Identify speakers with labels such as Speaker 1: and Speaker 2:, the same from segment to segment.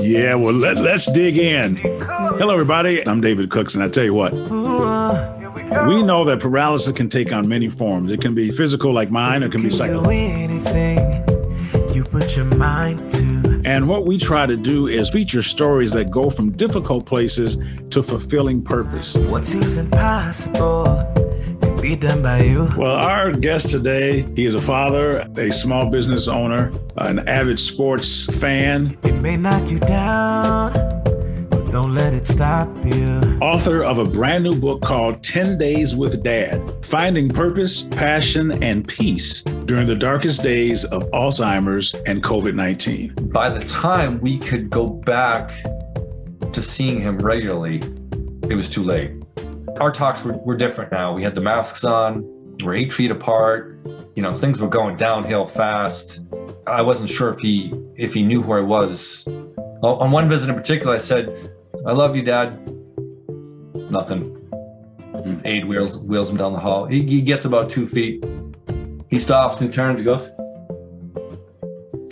Speaker 1: Yeah, well, let's dig in. Hello, everybody. I'm David Cooks, and I tell you what, we know that paralysis can take on many forms. It can be physical like mine, or it can be psychological. You put your mind to. And what we try to do is feature stories that go from difficult places to fulfilling purpose. What seems impossible can be done by you. Well, our guest today, he is a father, a small business owner, an avid sports fan. It may knock you down, but don't let it stop you. Author of a brand new book called 10 Days with Dad, Finding Purpose, Passion, and Peace during the darkest days of Alzheimer's and COVID-19.
Speaker 2: By the time we could go back to seeing him regularly, it was too late. Our talks were different now. We had the masks on, we're 8 feet apart, things were going downhill fast. I wasn't sure if he knew who I was. On one visit in particular, I said, "I love you, Dad." Nothing. Aide wheels him down the hall. He gets about 2 feet. He stops and turns and goes,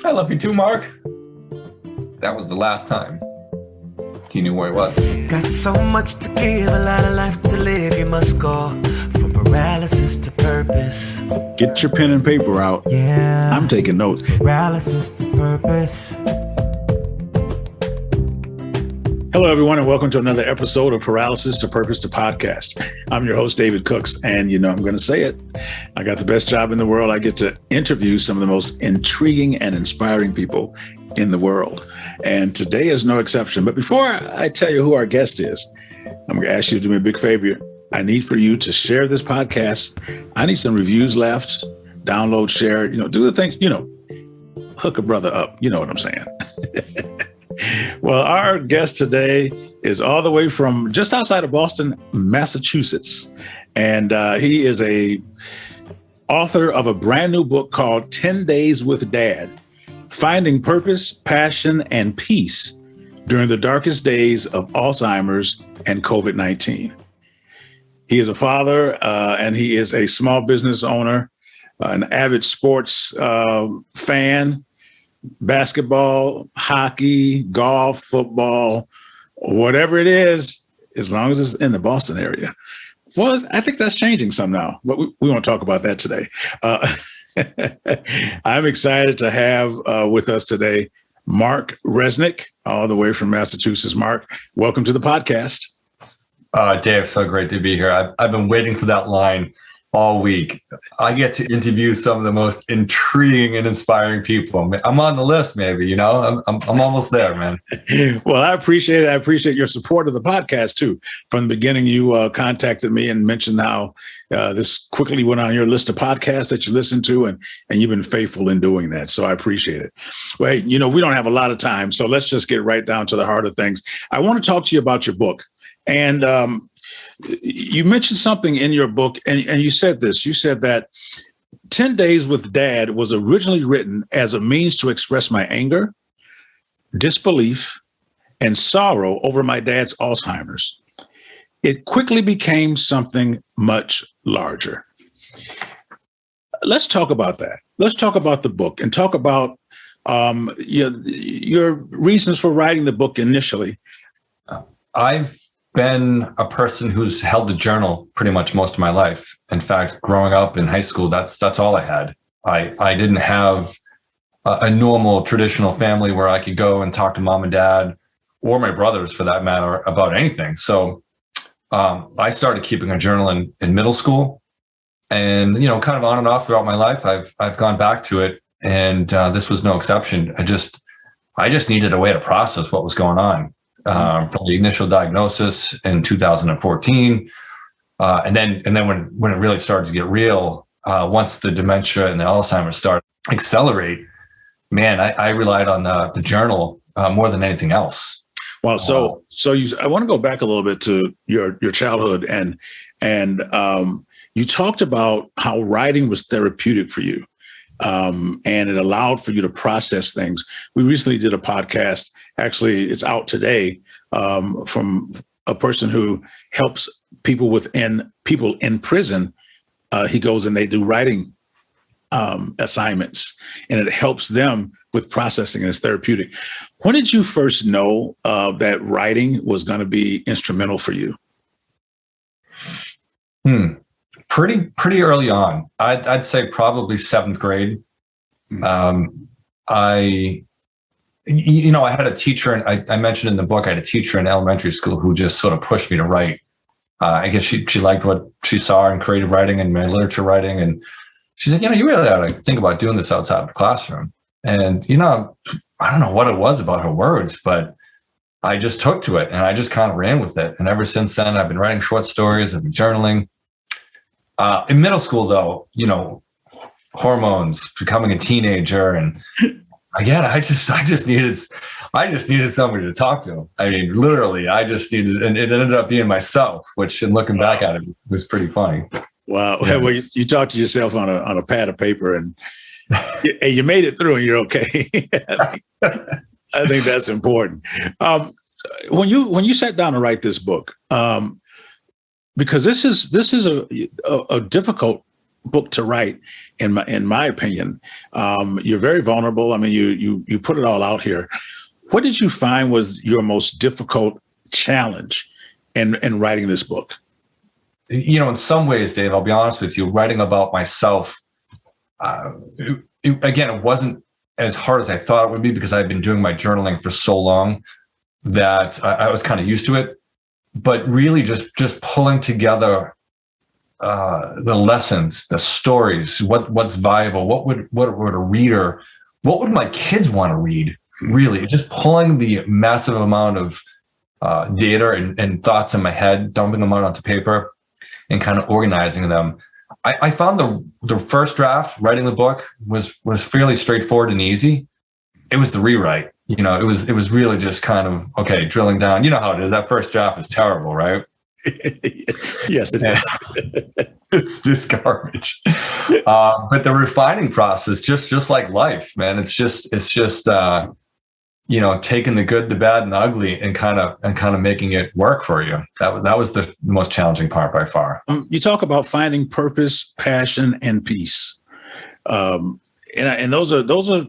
Speaker 2: "I love you too, Mark." That was the last time he knew where he was. Got so much to give, a lot of life to live. You must go from paralysis to purpose.
Speaker 1: Get your pen and paper out.
Speaker 3: Yeah.
Speaker 1: I'm taking notes.
Speaker 3: Paralysis to purpose.
Speaker 1: Hello, everyone, and welcome to another episode of Paralysis to Purpose, the podcast. I'm your host, David Cooks, and I'm going to say it. I got the best job in the world. I get to interview some of the most intriguing and inspiring people in the world. And today is no exception. But before I tell you who our guest is, I'm going to ask you to do me a big favor. I need for you to share this podcast. I need some reviews left, download, share, do the things, hook a brother up. You know what I'm saying? Well, our guest today is all the way from just outside of Boston, Massachusetts. And he is a author of a brand new book called 10 Days with Dad, Finding Purpose, Passion, and Peace during the darkest days of Alzheimer's and COVID-19. He is a father and he is a small business owner, an avid sports fan. Basketball, hockey, golf, football, whatever it is, as long as it's in the Boston area. Well, I think that's changing some now, but we won't talk about that today. I'm excited to have with us today Mark Resnick, all the way from Massachusetts. Mark, welcome to the podcast.
Speaker 2: Dave, so great to be here. I've been waiting for that line all week. I get to interview some of the most intriguing and inspiring people. I'm on the list, maybe, I'm almost there, man.
Speaker 1: Well, I appreciate it. I appreciate your support of the podcast too. From the beginning, you contacted me and mentioned how this quickly went on your list of podcasts that you listen to, and you've been faithful in doing that. So I appreciate it. Well, hey, we don't have a lot of time, so let's just get right down to the heart of things. I want to talk to you about your book. And you mentioned something in your book, and you said this. You said that 10 Days with Dad was originally written as a means to express my anger, disbelief, and sorrow over my dad's Alzheimer's. It quickly became something much larger. Let's talk about that. Let's talk about the book and talk about your reasons for writing the book initially.
Speaker 2: I've been a person who's held a journal pretty much most of my life. In fact, growing up in high school, that's all I had. I didn't have a normal traditional family where I could go and talk to mom and dad, or my brothers for that matter, about anything. So I started keeping a journal in middle school, and kind of on and off throughout my life, I've gone back to it, and this was no exception. I just needed a way to process what was going on. From the initial diagnosis in 2014, and then when it really started to get real, once the dementia and the Alzheimer's started to accelerate, man, I relied on the journal more than anything else.
Speaker 1: Well, so I want to go back a little bit to your childhood, and you talked about how writing was therapeutic for you, and it allowed for you to process things. We recently did a podcast. Actually, it's out today from a person who helps people in prison. He goes and they do writing assignments, and it helps them with processing and it's therapeutic. When did you first know that writing was going to be instrumental for you?
Speaker 2: Pretty early on. I'd say probably 7th grade. I had a teacher, and I mentioned in the book, I had a teacher in elementary school who just sort of pushed me to write. I guess she liked what she saw in creative writing and my literature writing. And she said, you really ought to think about doing this outside of the classroom. And, I don't know what it was about her words, but I just took to it and I just kind of ran with it. And ever since then, I've been writing short stories, I've been journaling. In middle school, though, hormones, becoming a teenager, and again, I just needed somebody to talk to. I mean, literally, I just needed, and it ended up being myself, which, in looking back at it, was pretty funny.
Speaker 1: Wow. Yeah. Well, you talk to yourself on a pad of paper, and you made it through, and you're okay. I think that's important. When you sat down to write this book, because this is a difficult book to write, in my opinion. You're very vulnerable. I mean, you put it all out here. What did you find was your most difficult challenge in writing this book?
Speaker 2: In some ways, Dave, I'll be honest with you, writing about myself, it wasn't as hard as I thought it would be, because I've been doing my journaling for so long that I was kind of used to it. But really just pulling together the lessons, the stories, what's valuable, what would a reader, what would my kids want to read, really, just pulling the massive amount of data and thoughts in my head, dumping them out onto paper and kind of organizing them. I found the first draft, writing the book, was fairly straightforward and easy. It was the rewrite. It was really just kind of, okay, drilling down. You know how it is. That first draft is terrible, right?
Speaker 1: Yes, it is.
Speaker 2: It's just garbage. But the refining process, just like life, man, it's just taking the good, the bad, and the ugly, and kind of making it work for you. That was the most challenging part by far.
Speaker 1: You talk about finding purpose, passion, and peace, and those are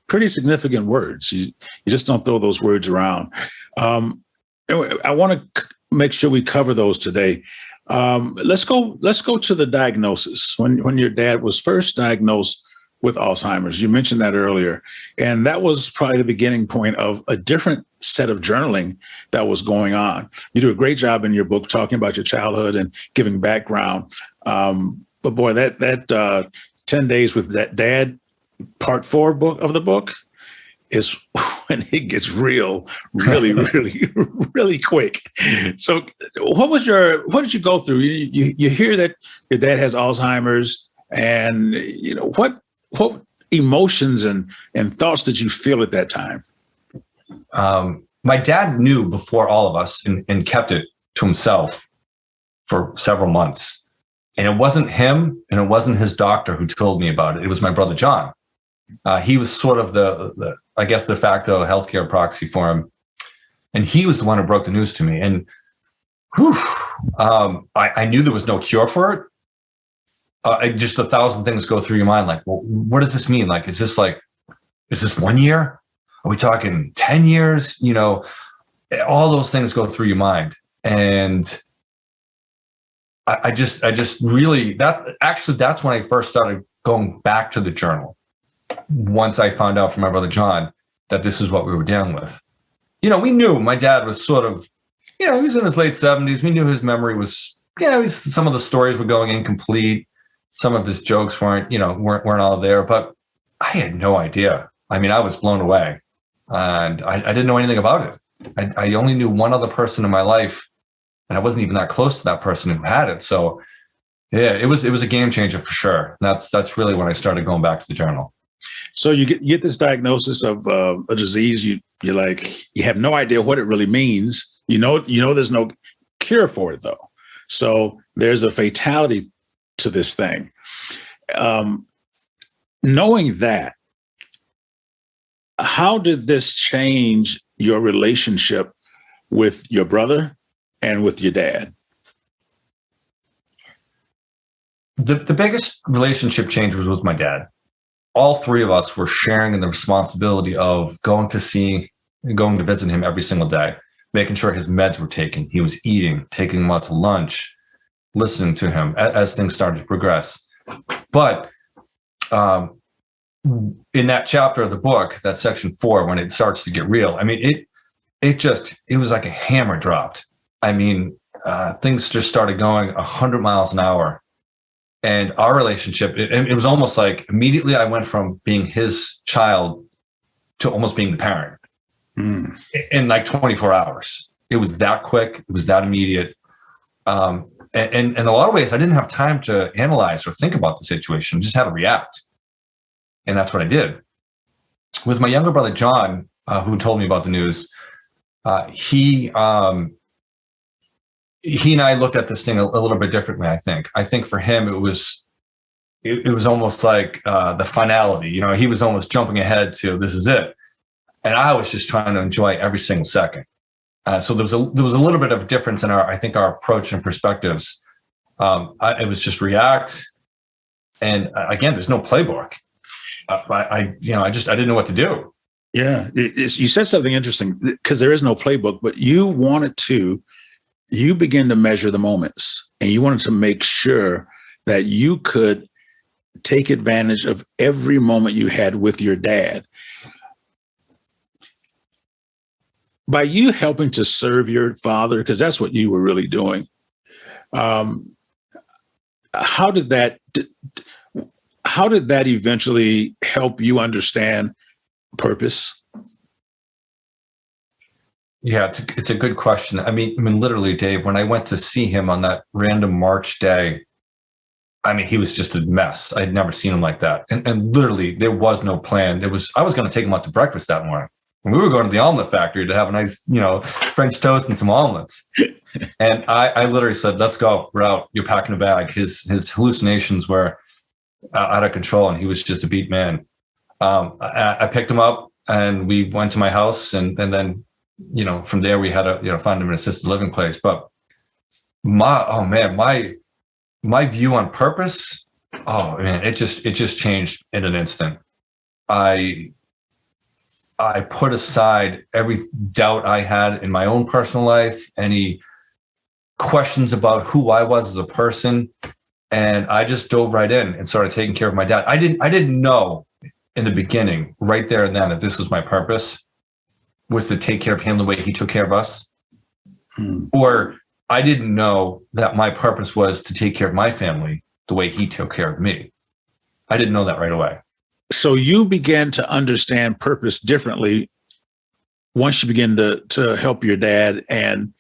Speaker 1: pretty significant words. You just don't throw those words around. I want to make sure we cover those today. Let's go to the diagnosis. When your dad was first diagnosed with Alzheimer's, you mentioned that earlier, and that was probably the beginning point of a different set of journaling that was going on. You do a great job in your book talking about your childhood and giving background. But boy, that 10 days with that dad, part 4 book of the book, is when it gets really, really quick. So what did you go through? You hear that your dad has Alzheimer's, and what emotions and thoughts did you feel at that time?
Speaker 2: My dad knew before all of us and kept it to himself for several months. And it wasn't him, and it wasn't his doctor who told me about it. It was my brother, John. He was sort of the I guess, de facto healthcare proxy for him. And he was the one who broke the news to me. And I knew there was no cure for it. Just 1,000 things go through your mind. Like, well, what does this mean? Like, is this 1 year? Are we talking 10 years? All those things go through your mind. And I just really, that's when I first started going back to the journal. Once I found out from my brother John that this is what we were dealing with. We knew my dad was sort of, he was in his late 70s. We knew his memory was, some of the stories were going incomplete. Some of his jokes weren't all there, but I had no idea. I mean, I was blown away, and I didn't know anything about it. I only knew one other person in my life, and I wasn't even that close to that person who had it. So yeah, it was a game changer for sure. That's really when I started going back to the journal.
Speaker 1: So you get this diagnosis of a disease. You have no idea what it really means. There's no cure for it though. So there's a fatality to this thing. Knowing that, how did this change your relationship with your brother and with your dad?
Speaker 2: The biggest relationship change was with my dad. all three of us were sharing in the responsibility of going to visit him every single day, making sure his meds were taken, he was eating, taking him out to lunch, listening to him as things started to progress. But in that chapter of the book, that section 4, when it starts to get real, I mean, it was like a hammer dropped. I mean, things just started going 100 miles an hour. And our relationship, it was almost like immediately I went from being his child to almost being the parent in like 24 hours. It was that quick. It was that immediate. And in a lot of ways, I didn't have time to analyze or think about the situation, just how to react. And that's what I did. With my younger brother, John, who told me about the news, he and I looked at this thing a little bit differently. I think for him, it was almost like the finality. You know, he was almost jumping ahead to this is it, and I was just trying to enjoy every single second. So there was a little bit of a difference in our approach and perspectives. It was just react, and again, there's no playbook. I didn't know what to do.
Speaker 1: Yeah, you said something interesting because there is no playbook, but you begin to measure the moments, and you wanted to make sure that you could take advantage of every moment you had with your dad. By you helping to serve your father, because that's what you were really doing, how did that eventually help you understand purpose?
Speaker 2: Yeah, it's a good question. I mean, literally, Dave, when I went to see him on that random March day, I mean, he was just a mess. I'd never seen him like that. And literally, there was no plan. I was going to take him out to breakfast that morning. And we were going to the omelet factory to have a nice, French toast and some omelets. And I literally said, let's go. We're out. You're packing a bag. His hallucinations were out of control, and he was just a beat man. I picked him up, and we went to my house, and then, from there we had to, find him an assisted living place. But my view on purpose, it just changed in an instant. I put aside every doubt I had in my own personal life, any questions about who I was as a person, and I just dove right in and started taking care of my dad. I didn't know in the beginning, right there and then, that this was my purpose, was to take care of him the way he took care of us. Or I didn't know that my purpose was to take care of my family the way he took care of me. I didn't know that right away.
Speaker 1: So you began to understand purpose differently once you began to help your dad, and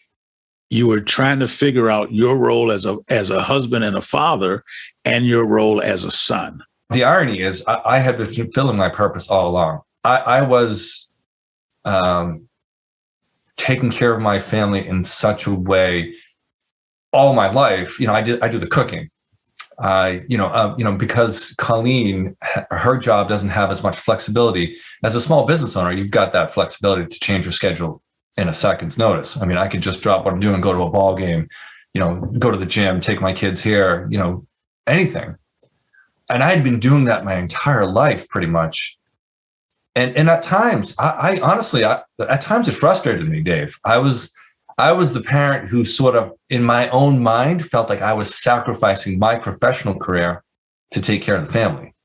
Speaker 1: you were trying to figure out your role as a husband and a father and your role as a son.
Speaker 2: The irony is I had been fulfilling my purpose all along. I was taking care of my family in such a way all my life. I do the cooking. Because Colleen, her job doesn't have as much flexibility as a small business owner. You've got that flexibility to change your schedule in a second's notice. I mean, I could just drop what I'm doing, go to a ball game, go to the gym, take my kids here, anything. And I had been doing that my entire life pretty much. And at times, I honestly, at times it frustrated me, Dave. I was the parent who sort of, in my own mind, felt like I was sacrificing my professional career to take care of the family.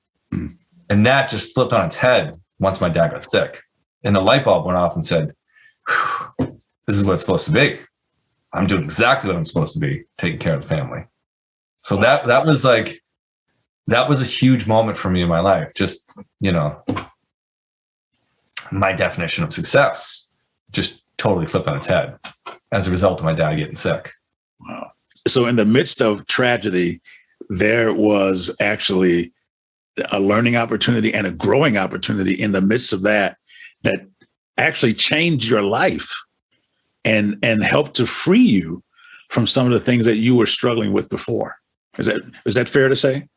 Speaker 2: And that just flipped on its head once my dad got sick. And the light bulb went off and said, this is what it's supposed to be. I'm doing exactly what I'm supposed to be, taking care of the family. So that was a huge moment for me in my life. Just, my definition of success just totally flipped on its head as a result of my dad getting sick.
Speaker 1: Wow. So in the midst of tragedy, there was actually a learning opportunity and a growing opportunity in the midst of that actually changed your life and helped to free you from some of the things that you were struggling with before. Is that fair to say?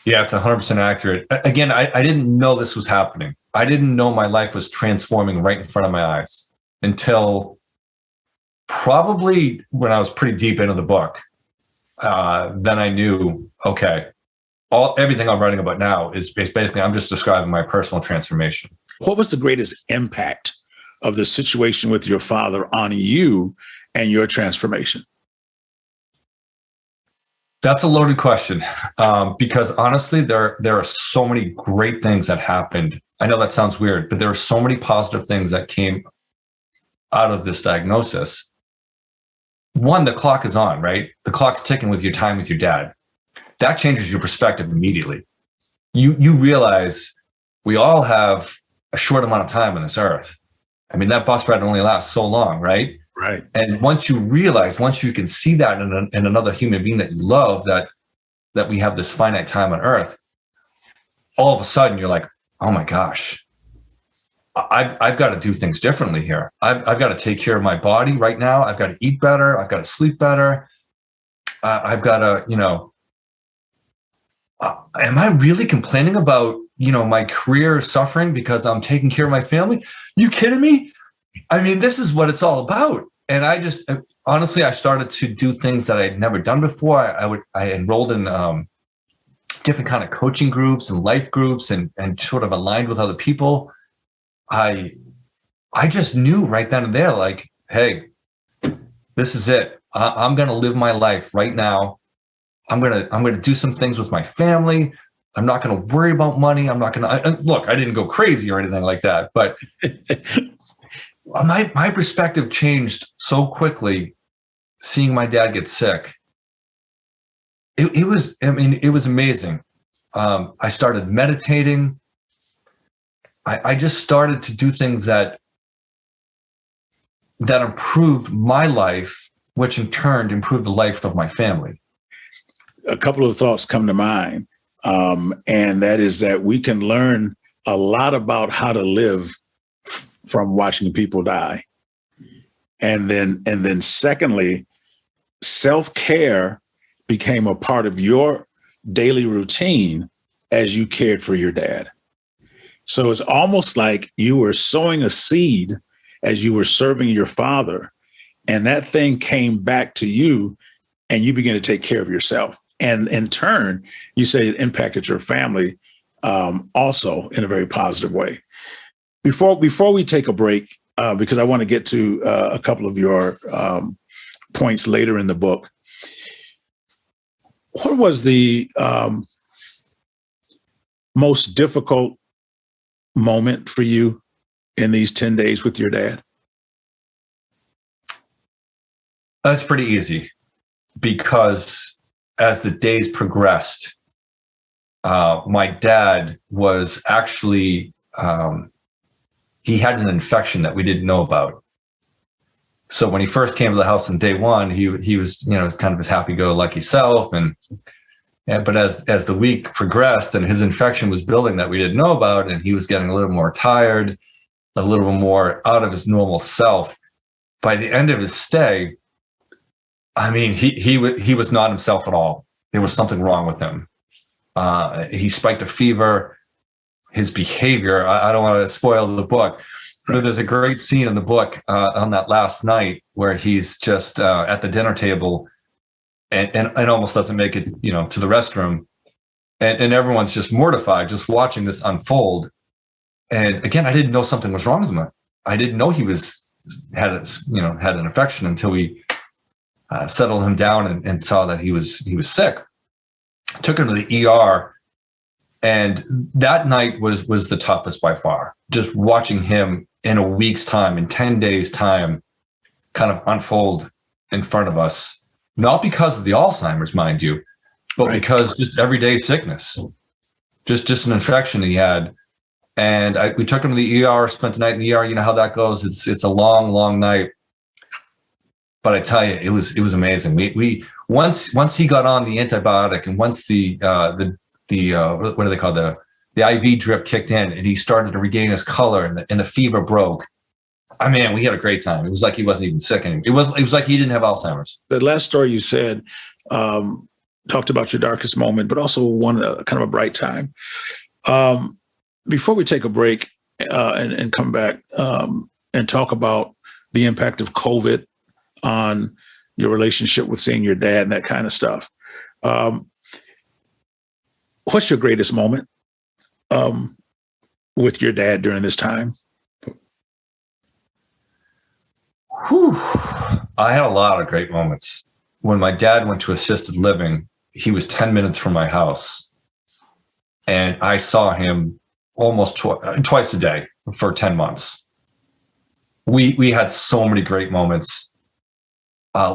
Speaker 2: Yeah, it's 100% accurate. Again, I didn't know this was happening. I didn't know my life was transforming right in front of my eyes until probably when I was pretty deep into the book. Then I knew, okay, everything I'm writing about now is basically, I'm just describing my personal transformation.
Speaker 1: What was the greatest impact of the situation with your father on you and your transformation?
Speaker 2: That's a loaded question, because honestly, there are so many great things that happened. I know that sounds weird, but there are so many positive things that came out of this diagnosis. One, the clock is on, right? The clock's ticking with your time with your dad. That changes your perspective immediately. You realize we all have a short amount of time on this earth. I mean, that bus ride only lasts so long, right?
Speaker 1: Right.
Speaker 2: And once you can see that in another human being that you love, that we have this finite time on earth, all of a sudden you're like, oh my gosh, I've got to do things differently here. I've got to take care of my body right now. I've got to eat better. I've got to sleep better. I've got to, am I really complaining about, my career suffering because I'm taking care of my family? You kidding me? I mean, this is what it's all about. And honestly, I started to do things that I'd never done before. I enrolled in different kind of coaching groups and life groups and sort of aligned with other people. I just knew right then and there, like, hey, this is it. I'm going to live my life right now. I'm going to do some things with my family. I'm not going to worry about money. I'm not going to look, I didn't go crazy or anything like that, but my perspective changed so quickly seeing my dad get sick. It was amazing. I started meditating. I just started to do things that improved my life, which in turn improved the life of my family.
Speaker 1: A couple of thoughts come to mind. And that is that we can learn a lot about how to live from watching people die. And then secondly, self-care became a part of your daily routine as you cared for your dad. So it's almost like you were sowing a seed as you were serving your father, and that thing came back to you and you began to take care of yourself. And in turn, you say it impacted your family also in a very positive way. Before we take a break, because I want to get to a couple of your points later in the book, what was the most difficult moment for you in these 10 days with your dad?
Speaker 2: That's pretty easy, because as the days progressed, my dad was actually, he had an infection that we didn't know about. So when he first came to the house on day one, he was, was kind of his happy-go-lucky self. But as the week progressed and his infection was building that we didn't know about, and he was getting a little more tired, a little more out of his normal self, by the end of his stay, I mean, he was not himself at all. There was something wrong with him. He spiked a fever. His behavior, I don't want to spoil the book, but there's a great scene in the book on that last night where he's just at the dinner table and almost doesn't make it, to the restroom. And everyone's just mortified, just watching this unfold. And again, I didn't know something was wrong with him. I didn't know he had an infection until we settled him down and saw that he was sick. Took him to the ER, and that night was the toughest by far. Just watching him in a week's time, in 10 days' time, kind of unfold in front of us. Not because of the Alzheimer's, mind you, but because just everyday sickness, just an infection he had. And we took him to the ER, spent the night in the ER. You know how that goes. It's a long, long night. But I tell you, it was amazing. We once he got on the antibiotic, and once the what do they call the IV drip kicked in, and he started to regain his color, and the fever broke. I mean, we had a great time. It was like he wasn't even sick anymore. It was like he didn't have Alzheimer's.
Speaker 1: The last story you said talked about your darkest moment, but also one kind of a bright time. Before we take a break and come back and talk about the impact of COVID on your relationship with seeing your dad and that kind of stuff. what's your greatest moment with your dad during this time?
Speaker 2: Whew. I had a lot of great moments. When my dad went to assisted living, he was 10 minutes from my house. And I saw him almost twice a day for 10 months. We had so many great moments,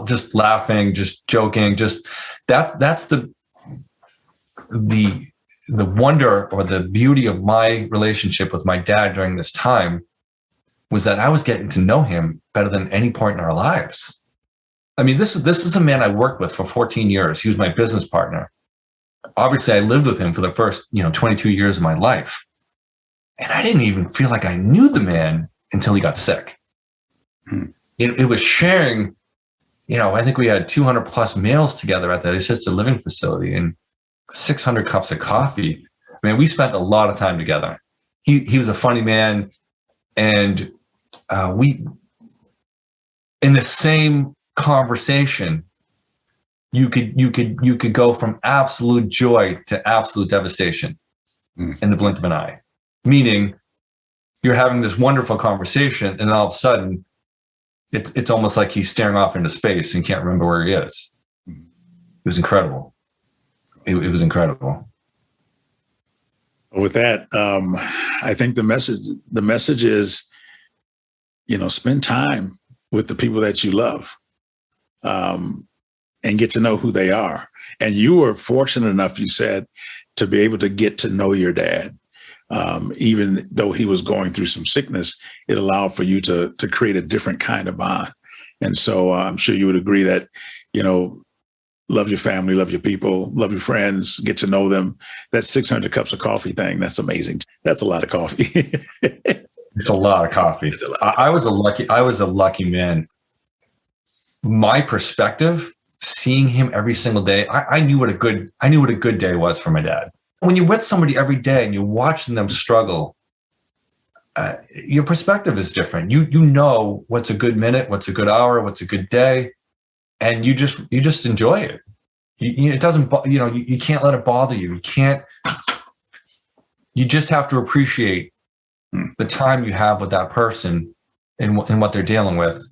Speaker 2: just laughing, just joking, just that's the wonder or the beauty of my relationship with my dad during this time, was that I was getting to know him better than any point in our lives. I mean, this is a man I worked with for 14 years. He was my business partner. Obviously, I lived with him for the first, 22 years of my life. And I didn't even feel like I knew the man until he got sick. It was sharing, I think we had 200 plus meals together at that assisted living facility and 600 cups of coffee. I mean, we spent a lot of time together. He was a funny man. And we, in the same conversation, you could go from absolute joy to absolute devastation in the blink of an eye. Meaning, you're having this wonderful conversation, and all of a sudden, it's almost like he's staring off into space and can't remember where he is. It was incredible. It was incredible.
Speaker 1: With that, I think the message is, spend time with the people that you love, and get to know who they are. And you were fortunate enough, you said, to be able to get to know your dad. Even though he was going through some sickness, it allowed for you to create a different kind of bond. And so I'm sure you would agree that, love your family, love your people, love your friends, get to know them. That 600 cups of coffee thing, that's amazing. That's a lot of coffee.
Speaker 2: It's a lot of coffee. I was a lucky man. My perspective, seeing him every single day, I knew what a good day was for my dad. When you're with somebody every day and you're watching them struggle, your perspective is different. You know what's a good minute, what's a good hour, what's a good day, and you just enjoy it. It doesn't, you can't let it bother you. You just have to appreciate the time you have with that person and what they're dealing with,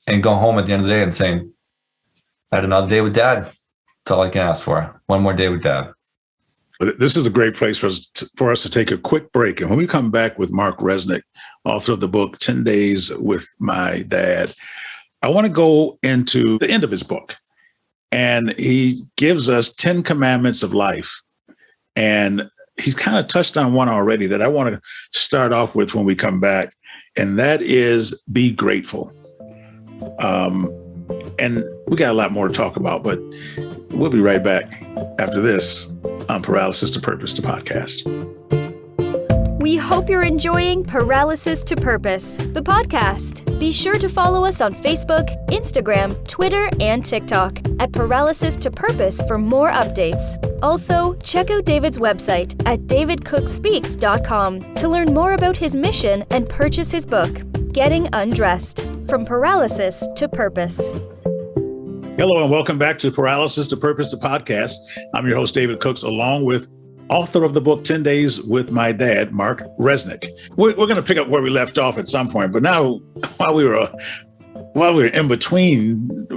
Speaker 2: and go home at the end of the day and saying, I had another day with dad. That's all I can ask for. One more day with dad.
Speaker 1: This is a great place for us to take a quick break. And when we come back with Mark Resnick, author of the book, 10 Days with My Dad, I want to go into the end of his book. And he gives us 10 commandments of life. And he's kind of touched on one already that I want to start off with when we come back. And that is be grateful. And we got a lot more to talk about, but we'll be right back after this on Paralysis to Purpose, the podcast.
Speaker 4: We hope you're enjoying Paralysis to Purpose, the podcast. Be sure to follow us on Facebook, Instagram, Twitter, and TikTok at Paralysis to Purpose for more updates. Also, check out David's website at davidcookspeaks.com to learn more about his mission and purchase his book, Getting Undressed, From Paralysis to Purpose.
Speaker 1: Hello and welcome back to Paralysis to Purpose, the podcast. I'm your host, David Cooks, along with author of the book, 10 Days with My Dad, Mark Resnick. We're going to pick up where we left off at some point, but now while we were in between,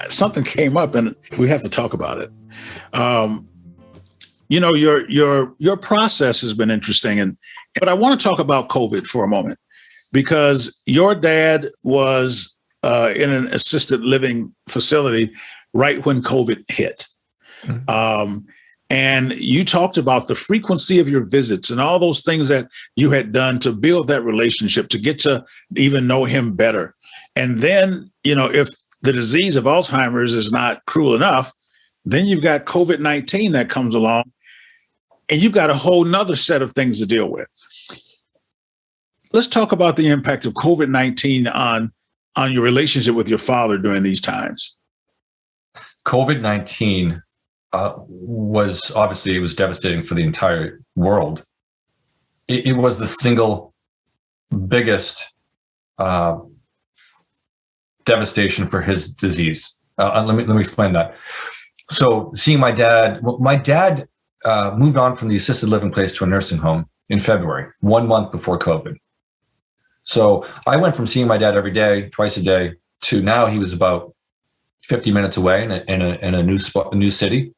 Speaker 1: something came up and we have to talk about it. Your process has been interesting, but I want to talk about COVID for a moment, because your dad was in an assisted living facility right when COVID hit. Mm-hmm. And you talked about the frequency of your visits and all those things that you had done to build that relationship, to get to even know him better. And then, if the disease of Alzheimer's is not cruel enough, then you've got COVID-19 that comes along, and you've got a whole nother set of things to deal with. Let's talk about the impact of COVID-19 on your relationship with your father during these times.
Speaker 2: COVID-19 was devastating for the entire world. It was the single biggest devastation for his disease. Let me explain that. So seeing my dad moved on from the assisted living place to a nursing home in February, 1 month before COVID. So I went from seeing my dad every day, twice a day, to now he was about 50 minutes away in a new city.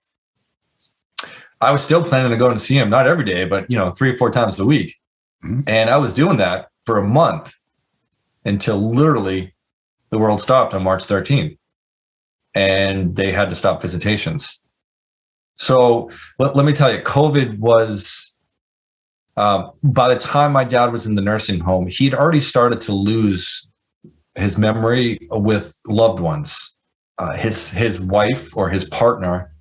Speaker 2: I was still planning to go and see him, not every day, but 3 or 4 times a week. Mm-hmm. And I was doing that for a month until literally the world stopped on March 13th. And they had to stop visitations. So let me tell you, COVID was, by the time my dad was in the nursing home, he'd already started to lose his memory with loved ones. His wife or his partner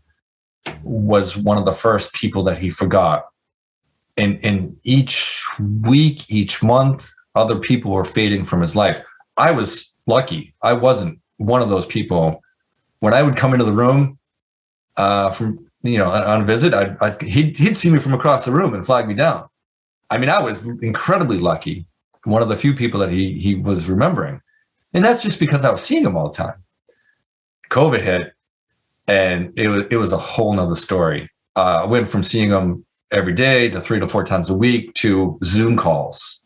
Speaker 2: was one of the first people that he forgot. And each week, each month, other people were fading from his life. I was lucky. I wasn't one of those people. When I would come into the room from on a visit, he'd see me from across the room and flag me down. I mean, I was incredibly lucky. One of the few people that he was remembering. And that's just because I was seeing him all the time. COVID hit, and it was a whole nother story. I went from seeing him every day to 3 to 4 times a week to Zoom calls.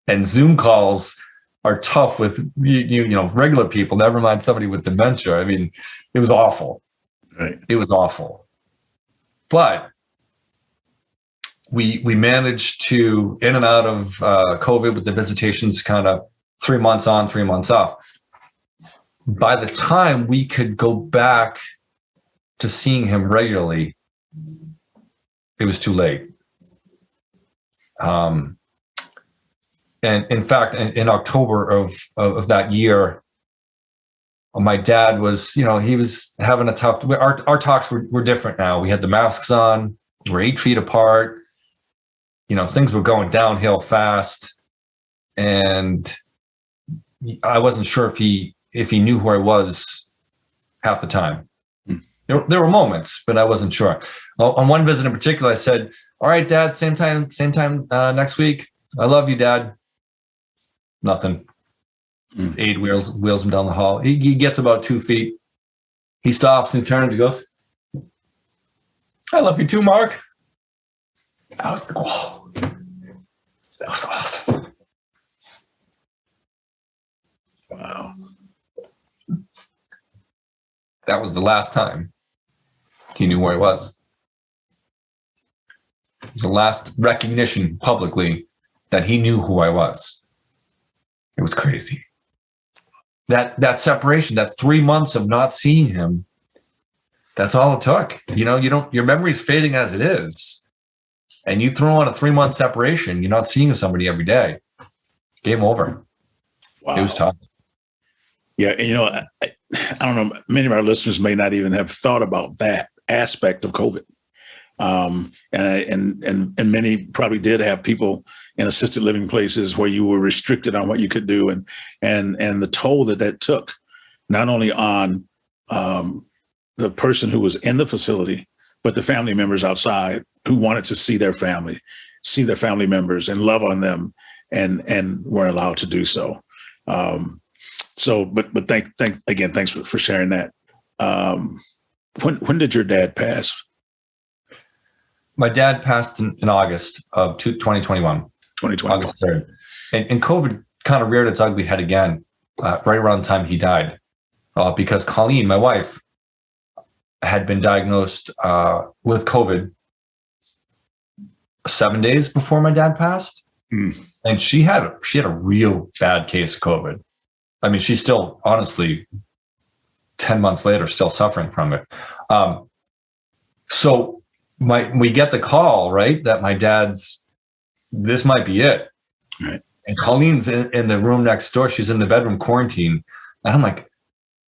Speaker 2: And Zoom calls are tough with regular people, never mind somebody with dementia. I mean, it was awful.
Speaker 1: Right.
Speaker 2: It was awful. But we managed to, in and out of COVID with the visitations, kind of 3 months on, 3 months off. By the time we could go back to seeing him regularly, it was too late. And in fact, in October of that year, my dad was, he was having a tough, our talks were different now. We had the masks on, we're 8 feet apart, things were going downhill fast. And I wasn't sure if he knew who I was half the time. There were moments, but I wasn't sure. On one visit in particular, I said, "All right, Dad, same time next week. I love you, Dad." Nothing. Aide wheels him down the hall. He gets about 2 feet. He stops and turns and goes, "I love you too, Mark." I was like, "Whoa, that was awesome."
Speaker 1: Wow.
Speaker 2: That was the last time he knew where I was. It was the last recognition publicly that he knew who I was. It was crazy. That separation, that 3 months of not seeing him, that's all it took. Your memory's fading as it is. And you throw on a 3-month separation, you're not seeing somebody every day. Game over.
Speaker 1: Wow.
Speaker 2: It was tough.
Speaker 1: Yeah, and I don't know, many of our listeners may not even have thought about that aspect of COVID. And many probably did have people in assisted living places where you were restricted on what you could do, and the toll that took, not only on the person who was in the facility, but the family members outside who wanted to see their family members and love on them, and weren't allowed to do so. But thanks for sharing that. When did your dad pass?
Speaker 2: My dad passed in August of 2021.
Speaker 1: 2021.
Speaker 2: August 3rd. And COVID kind of reared its ugly head again right around the time he died, because Colleen, my wife, had been diagnosed with COVID 7 days before my dad passed. And she had a real bad case of COVID. I mean, she's still, honestly, 10 months later, still suffering from it. So we get the call, right, that my dad's, this might be it.
Speaker 1: Right.
Speaker 2: And Colleen's in the room next door. She's in the bedroom quarantine. And I'm like,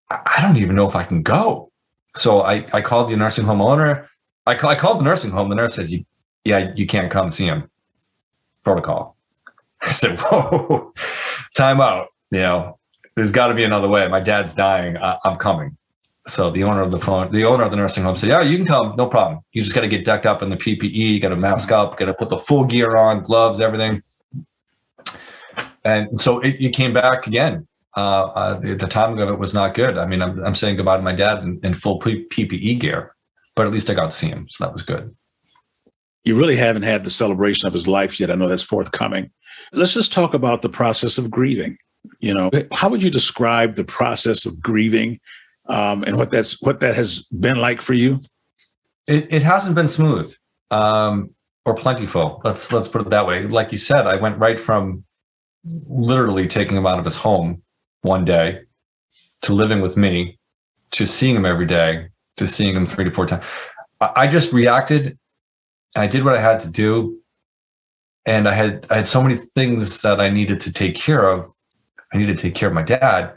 Speaker 2: I don't even know if I can go. So I called the nursing home owner. I called the nursing home. The nurse says, you can't come see him. Protocol. I said, whoa, time out. There's got to be another way. My dad's dying. I'm coming. So the owner of the nursing home said, "Yeah, you can come. No problem. You just got to get decked up in the PPE. You got to mask up. Got to put the full gear on, gloves, everything." And so it came back again. The timing of it was not good. I mean, I'm saying goodbye to my dad in full PPE gear, but at least I got to see him, so that was good.
Speaker 1: you really haven't had the celebration of his life yet. I know that's forthcoming. Let's just talk about the process of grieving. How would you describe the process of grieving, and what that has been like for you?
Speaker 2: It hasn't been smooth, or plentiful. Let's put it that way. Like you said, I went right from literally taking him out of his home one day to living with me, to seeing him every day, to seeing him 3 to 4 times. I just reacted. I did what I had to do. And I had so many things that I needed to take care of. I needed to take care of my dad.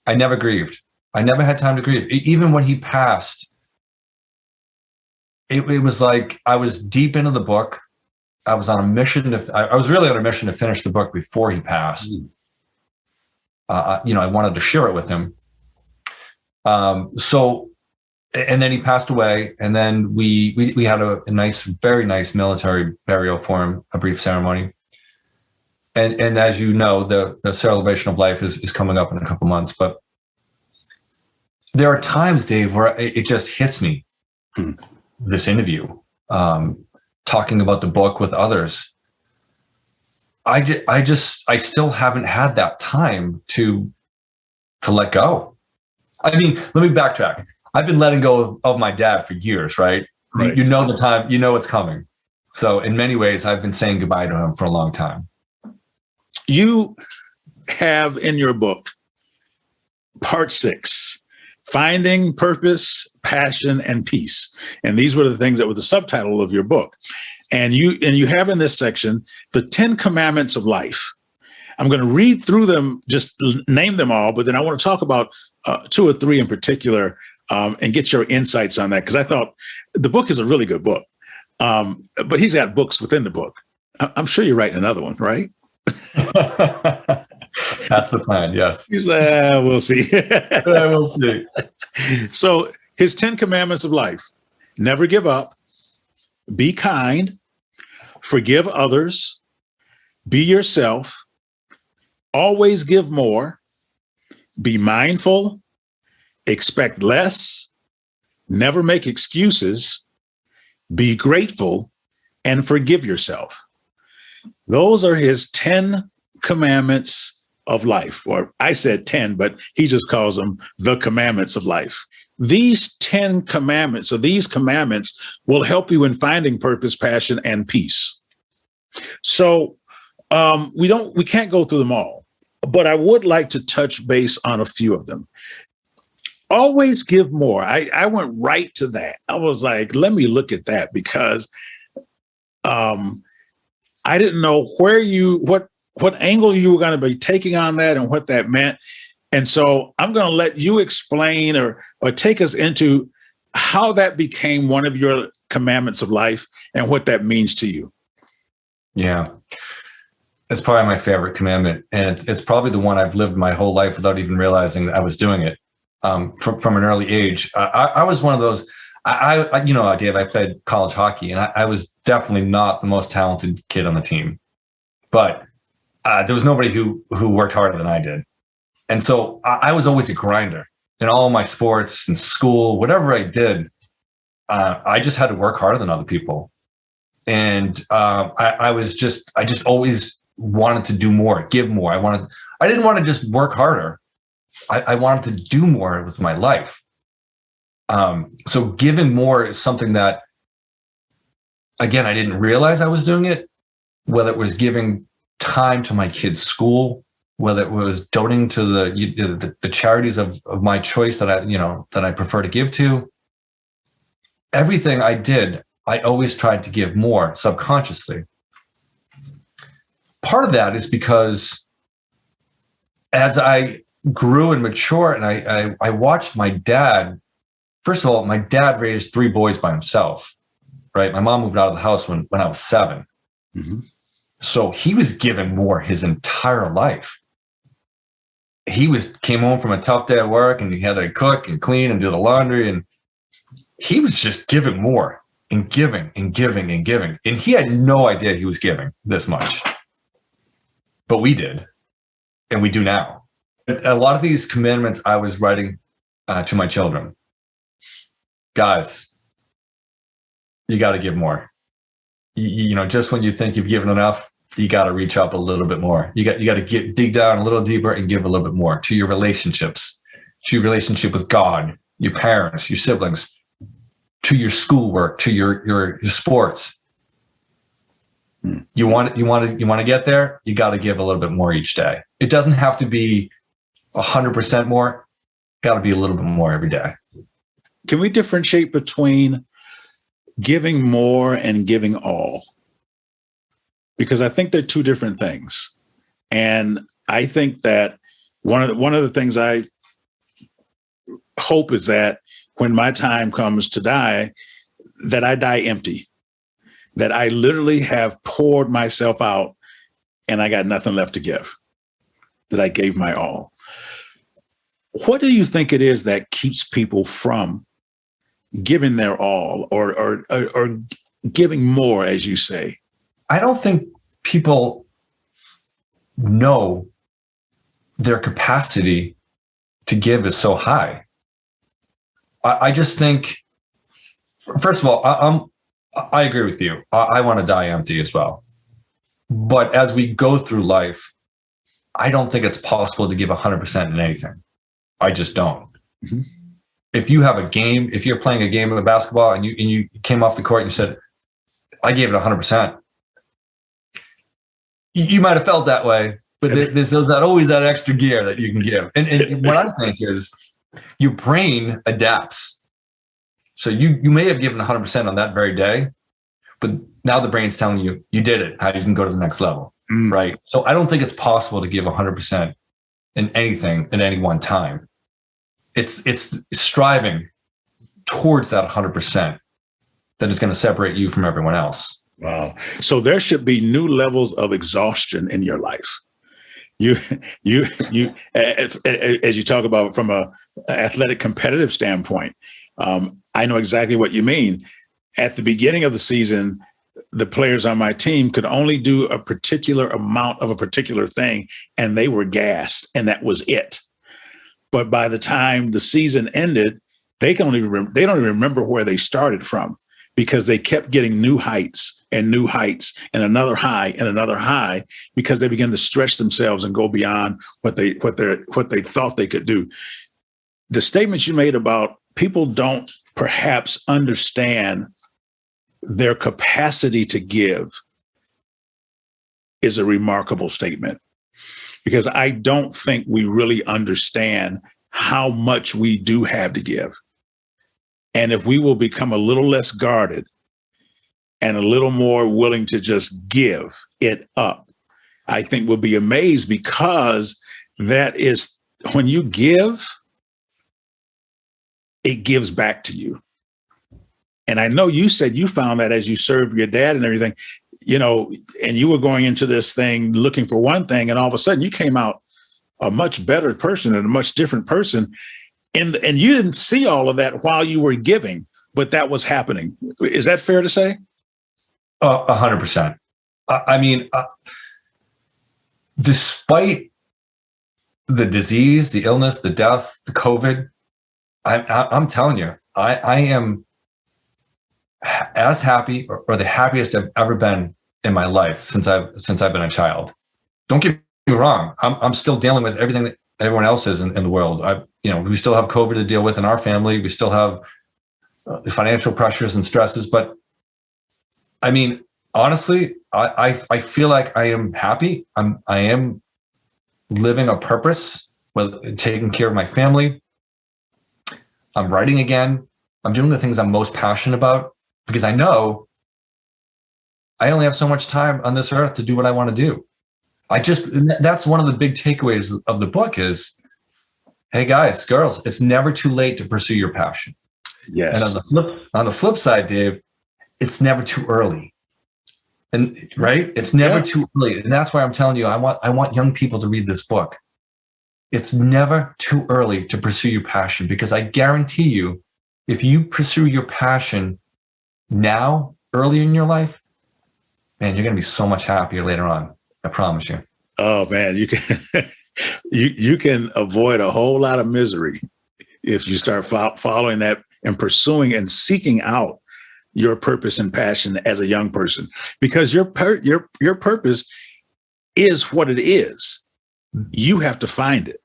Speaker 2: I never grieved. I never had time to grieve. Even when he passed, it was like I was deep into the book. I was on a mission I was really on a mission to finish the book before he passed. I wanted to share it with him. And then he passed away, and then we had a nice, very nice military burial for him, a brief ceremony. And as you know, the celebration of life is coming up in a couple months. But there are times, Dave, where it just hits me. This interview, talking about the book with others. I still haven't had that time to let go. I mean, let me backtrack. I've been letting go of my dad for years, right? You know the time, you know it's coming. So in many ways, I've been saying goodbye to him for a long time.
Speaker 1: You have in your book, part 6, Finding Purpose, Passion, and Peace. And these were the things that were the subtitle of your book. And you have in this section, the 10 commandments of life. I'm going to read through them, just name them all, but then I want to talk about 2 or 3 in particular, and get your insights on that, because I thought the book is a really good book. But he's got books within the book. I'm sure you're writing another one, right?
Speaker 2: That's the plan, yes.
Speaker 1: He's like, we'll see.
Speaker 2: We'll see.
Speaker 1: So his 10 commandments of life: never give up, be kind, forgive others, be yourself, always give more, be mindful, expect less, never make excuses, be grateful, and forgive yourself. Those are his 10 commandments of life. Or I said 10, but he just calls them the commandments of life. These 10 commandments, or these commandments, will help you in finding purpose, passion, and peace. So we can't go through them all, but I would like to touch base on a few of them. Always give more. I went right to that. I was like, let me look at that, because I didn't know what angle you were going to be taking on that and what that meant. And so I'm going to let you explain or take us into how that became one of your commandments of life and what that means to you.
Speaker 2: Yeah. It's probably my favorite commandment. And it's probably the one I've lived my whole life without even realizing that I was doing it. From an early age, I was one of those. Dave, I played college hockey, and I was definitely not the most talented kid on the team, but there was nobody who worked harder than I did. And so I was always a grinder in all my sports and school, whatever I did. I just had to work harder than other people. And I just always wanted to do more, give more. I didn't want to just work harder. I wanted to do more with my life. So giving more is something that, again, I didn't realize I was doing it, whether it was giving time to my kids' school, whether it was donating to the charities of my choice that I prefer to give to. Everything I did, I always tried to give more subconsciously. Part of that is because as I grew and matured, and I watched my dad. First of all, my dad raised 3 boys by himself, right? My mom moved out of the house when I was 7.
Speaker 1: Mm-hmm.
Speaker 2: So he was given more his entire life. He came home from a tough day at work, and he had to cook and clean and do the laundry, and he was just giving more and giving and giving and giving. And he had no idea he was giving this much, but we did, and we do now. A lot of these commandments I was writing to my children. Guys, you got to give more. just when you think you've given enough, you got to reach up a little bit more. You got to dig down a little deeper and give a little bit more to your relationships, to your relationship with God, your parents, your siblings, to your schoolwork, to your sports. You want to get there, you got to give a little bit more each day. It doesn't have to be 100% more. Got to be a little bit more every day.
Speaker 1: Can we differentiate between giving more and giving all? Because I think they're two different things. And I think that one of the things I hope is that when my time comes to die, that I die empty, that I literally have poured myself out and I got nothing left to give, that I gave my all. What do you think it is that keeps people from giving their all or giving more, as you say?
Speaker 2: I don't think people know their capacity to give is so high. I just think, first of all, I agree with you. I want to die empty as well. But as we go through life, I don't think it's possible to give 100% in anything. I just don't. Mm-hmm. If you have a game, if you're playing a game of basketball and you came off the court and you said, I gave it 100%, you might have felt that way, but there's always that extra gear that you can give. And what I think is your brain adapts. So you may have given 100% on that very day, but now the brain's telling you, you did it, how you can go to the next level, right? So I don't think it's possible to give 100% in anything at any one time. It's striving towards that 100% that is going to separate you from everyone else.
Speaker 1: Wow. So there should be new levels of exhaustion in your life. You, as you talk about from a athletic competitive standpoint, I know exactly what you mean. At the beginning of the season, the players on my team could only do a particular amount of a particular thing, and they were gassed, and that was it. But by the time the season ended, they don't even remember where they started from, because they kept getting new heights and another high and another high, because they began to stretch themselves and go beyond what they thought they could do. The statements you made about people don't perhaps understand their capacity to give is a remarkable statement, because I don't think we really understand how much we do have to give. And if we will become a little less guarded and a little more willing to just give it up, I think we'll be amazed, because that is, when you give, it gives back to you. And I know you said you found that as you served your dad and everything, and you were going into this thing looking for one thing, and all of a sudden you came out a much better person and a much different person. And you didn't see all of that while you were giving, but that was happening. Is that fair to say?
Speaker 2: 100%. I mean, despite the disease, the illness, the death, the COVID, I'm telling you, I am as happy or the happiest I've ever been in my life since I've been a child. Don't get me wrong. I'm still dealing with everything that everyone else is in the world. We still have COVID to deal with in our family. We still have the financial pressures and stresses. But I mean, honestly, I feel like I am happy. I am living a purpose, with taking care of my family. I'm writing again. I'm doing the things I'm most passionate about, because I know I only have so much time on this earth to do what I want to do. That's one of the big takeaways of the book is, hey guys, girls, it's never too late to pursue your passion.
Speaker 1: Yes.
Speaker 2: And on the flip side, Dave, it's never too early. And right? It's never too early. And that's why I'm telling you, I want young people to read this book. It's never too early to pursue your passion, because I guarantee you, if you pursue your passion now, early in your life, man, you're going to be so much happier later on. I promise you.
Speaker 1: Oh man, you can you can avoid a whole lot of misery if you start following that and pursuing and seeking out, your purpose and passion as a young person, because your purpose is what it is. You have to find it.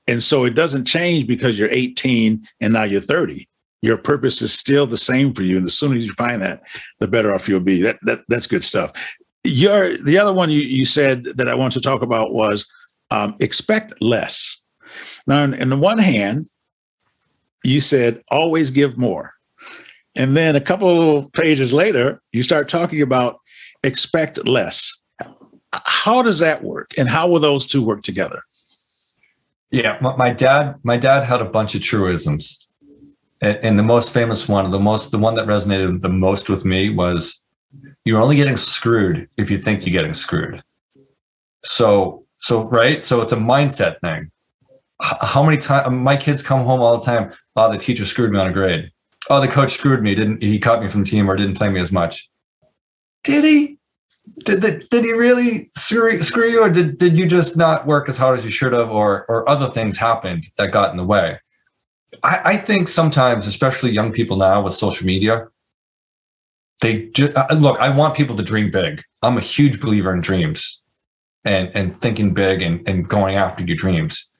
Speaker 1: And so it doesn't change because you're 18 and now you're 30. Your purpose is still the same for you. And the sooner you find that, the better off you'll be. That's good stuff. The other one you said that I want to talk about was expect less. Now, on the one hand, you said always give more. And then a couple pages later, you start talking about expect less. How does that work? And how will those two work together?
Speaker 2: Yeah, my dad had a bunch of truisms. And the most famous one, the one that resonated the most with me was, you're only getting screwed if you think you're getting screwed. So right? So it's a mindset thing. How many times my kids come home all the time? Oh, the teacher screwed me on a grade. Oh, the coach screwed me. He cut me from the team or didn't play me as much. Did he? Did he really screw you, or did you just not work as hard as you should have, or other things happened that got in the way? I think sometimes, especially young people now with social media, they look. I want people to dream big. I'm a huge believer in dreams and thinking big and going after your dreams.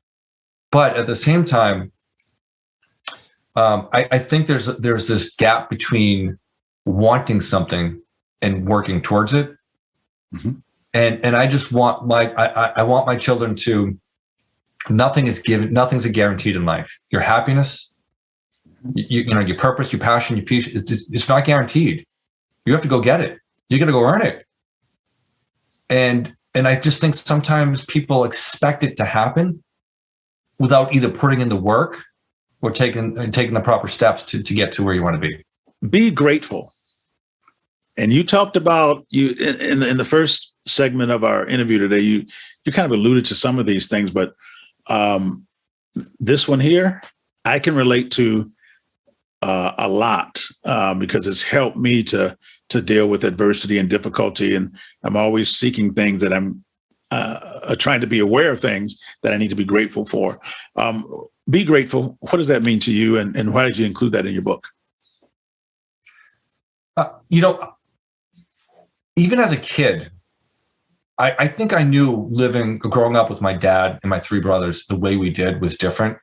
Speaker 2: But at the same time, I think there's this gap between wanting something and working towards it. Mm-hmm. And I just want I want my children to, nothing's a guaranteed in life. Your happiness, you know, your purpose, your passion, your peace, it's not guaranteed. You have to go get it. You got to go earn it. And I just think sometimes people expect it to happen without either putting in the work or taking the proper steps to get to where you want to be.
Speaker 1: Be grateful. And you talked about, you in the first segment of our interview today, you kind of alluded to some of these things, but this one here, I can relate to a lot because it's helped me to deal with adversity and difficulty. And I'm always seeking things that I'm trying to be aware of, things that I need to be grateful for. Be grateful. What does that mean to you? And why did you include that in your book?
Speaker 2: Even as a kid, I think I knew growing up with my dad and my three brothers, the way we did was different.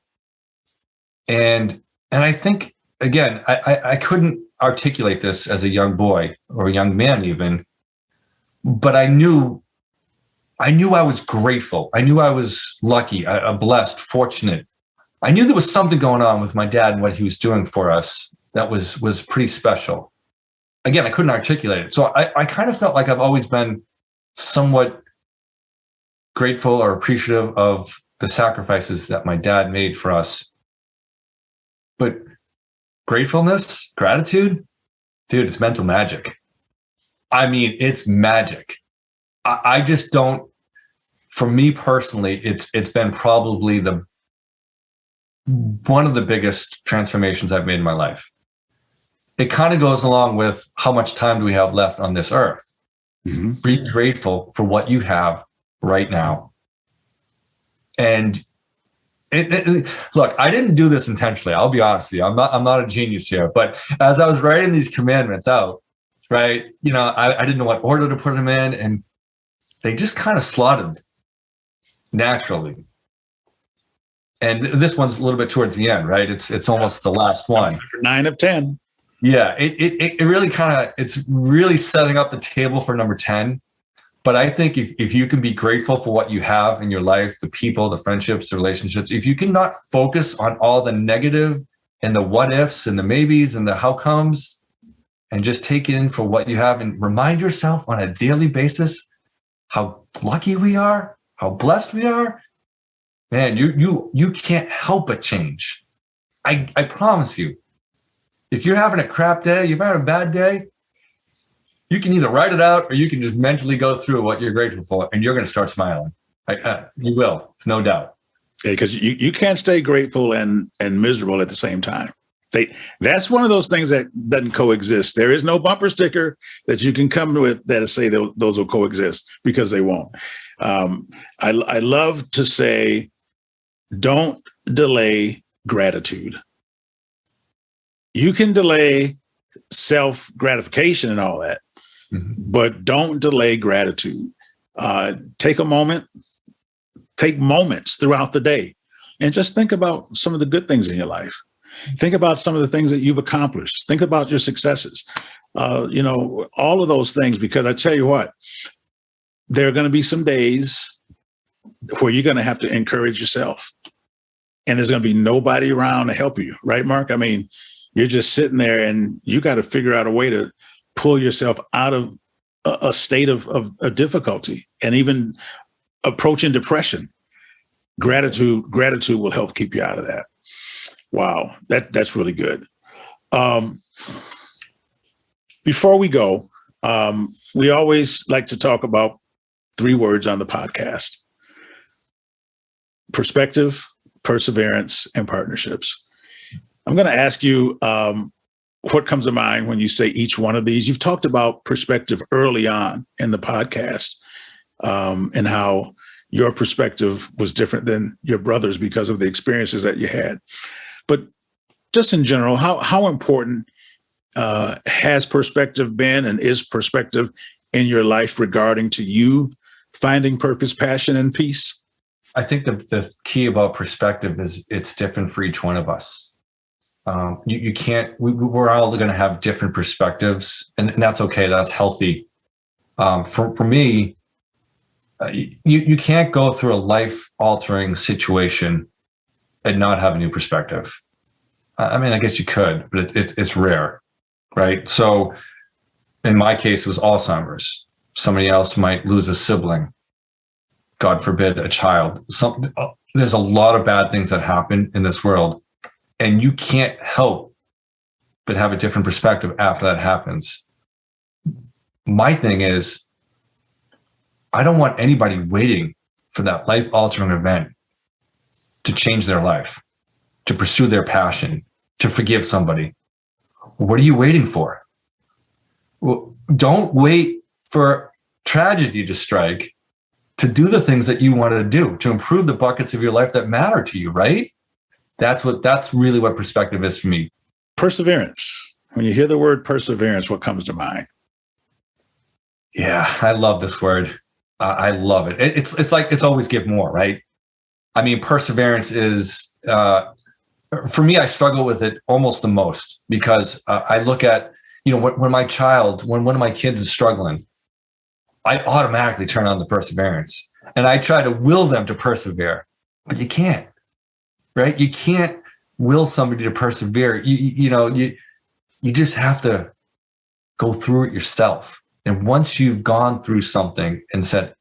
Speaker 2: And I think, again, I couldn't articulate this as a young boy or a young man even, but I knew I was grateful. I knew I was lucky, blessed, fortunate. I knew there was something going on with my dad and what he was doing for us that was pretty special. Again, I couldn't articulate it. So I kind of felt like I've always been somewhat grateful or appreciative of the sacrifices that my dad made for us. But gratefulness, gratitude, dude, it's mental magic. I mean, it's magic. I just don't, for me personally, it's been probably one of the biggest transformations I've made in my life. It kind of goes along with how much time do we have left on this earth. Mm-hmm. Be grateful for what you have right now. And look, I didn't do this intentionally. I'll be honest with you. I'm not a genius here. But as I was writing these commandments out, right, I didn't know what order to put them in, and they just kind of slotted naturally. And this one's a little bit towards the end, right? It's almost the last one. 9 of 10. Yeah, it really it's really setting up the table for number 10. But I think if you can be grateful for what you have in your life, the people, the friendships, the relationships, if you can not focus on all the negative and the what ifs and the maybes and the how comes, and just take it in for what you have and remind yourself on a daily basis how lucky we are, how blessed we are, man, you can't help but change. I promise you. If you're having a crap day, you're having a bad day, you can either write it out or you can just mentally go through what you're grateful for, and you're going to start smiling. You will. It's no doubt.
Speaker 1: Because you can't stay grateful and miserable at the same time. That's one of those things that doesn't coexist. There is no bumper sticker that you can come with that say those will coexist, because they won't. I love to say, don't delay gratitude. You can delay self-gratification and all that, but don't delay gratitude. Take moments throughout the day and just think about some of the good things in your life. Think about some of the things that you've accomplished. Think about your successes. All of those things, because I tell you what, there are going to be some days where you're going to have to encourage yourself, and there's going to be nobody around to help you. Right, Mark? I mean, you're just sitting there and you got to figure out a way to pull yourself out of a state of difficulty and even approaching depression. Gratitude will help keep you out of that. Wow, that's really good. Before we go, we always like to talk about 3 words on the podcast: perspective, perseverance, and partnerships. I'm going to ask you what comes to mind when you say each one of these. You've talked about perspective early on in the podcast, and how your perspective was different than your brother's because of the experiences that you had. But just in general, how important has perspective been and is perspective in your life regarding to you finding purpose, passion, and peace?
Speaker 2: I think the key about perspective is it's different for each one of us. You can't, we're all going to have different perspectives, and that's okay. That's healthy. For me, you can't go through a life-altering situation and not have a new perspective. I mean, I guess you could, but it's rare, right? So in my case, it was Alzheimer's. Somebody else might lose a sibling, God forbid, a child. There's a lot of bad things that happen in this world, and you can't help but have a different perspective after that happens. My thing is, I don't want anybody waiting for that life-altering event to change their life, to pursue their passion, to forgive somebody. What are you waiting for? Well, don't wait for tragedy to strike to do the things that you want to do, to improve the buckets of your life that matter to you, right? That's really what perspective is for me.
Speaker 1: Perseverance. When you hear the word perseverance, what comes to mind?
Speaker 2: Yeah, I love this word. I love it. It's like, it's always give more, right? I mean, perseverance is, for me, I struggle with it almost the most because I look at, when one of my kids is struggling, I automatically turn on the perseverance and I try to will them to persevere, but you can't, right? You can't will somebody to persevere. You just have to go through it yourself. And once you've gone through something and said,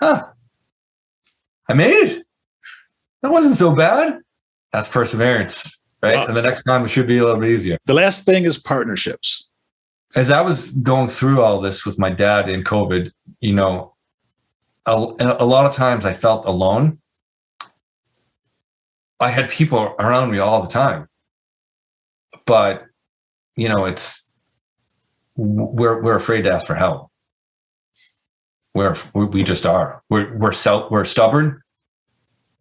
Speaker 2: I made it. That wasn't so bad. That's perseverance, right? And the next time it should be a little bit easier.
Speaker 1: The last thing is partnerships.
Speaker 2: As I was going through all this with my dad in COVID, a lot of times I felt alone. I had people around me all the time, but we're afraid to ask for help. We just are. We're stubborn.